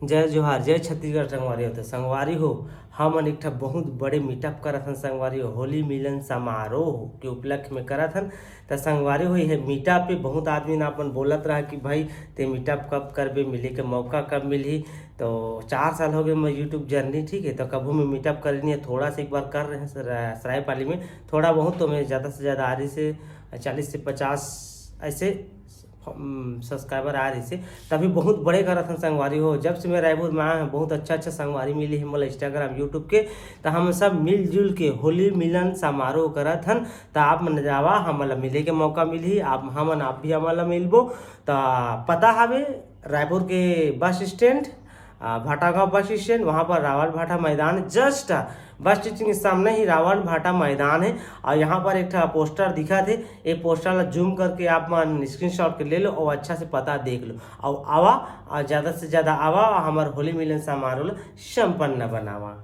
जय जोहार, जय छत्तीसगढ़ संगवारी होते संगवारी हो। हमन एक ठा बहुत बड़े मीटअप करत हन संगवारी हो, होली मिलन समारोह के उपलक्ष्य में करत हन। त संगवारी हो ये मीटअप पे बहुत आदमी ना अपन बोलत रहा कि भाई ते मीटअप कब करबे, मिले के मौका कब मिलही। तो 4 साल हो गए मैं यूट्यूब जर्नी, ठीक है। तो कभी मैं मीटअप करनी है, थोड़ा सा एक बार कर रहे हैं सरायपाली में, थोड़ा बहुत। तो मैं ज़्यादा से ज़्यादा आ रही से 40 से 50 ऐसे सब्सक्राइबर आ रही से। तभी बहुत बड़े करत हन संगवारी हो। जब से मैं रायपुर में आया हूँ बहुत अच्छा संगवारी मिली है मोला इंस्टाग्राम यूट्यूब के। तो हम सब मिलजुल के होली मिलन समारोह करत हन। तो आप मन जावा, हमला मिले के मौका मिली, आप भी हमला मिलबो। तो पता हवे रायपुर के bus stand, Bhatagaon bus stand, वहाँ पर रावण भाटा मैदान, जस्ट बस स्टेशन के सामने ही रावण भाटा मैदान है। और यहाँ पर एक पोस्टर दिखा थे, ये पोस्टर ला जूम करके आप मन स्क्रीनशॉट के ले लो और अच्छा से पता देख लो और आवा, और ज़्यादा से ज़्यादा आवा और हमारे होली मिलन समारोह ला संपन्न बनावा।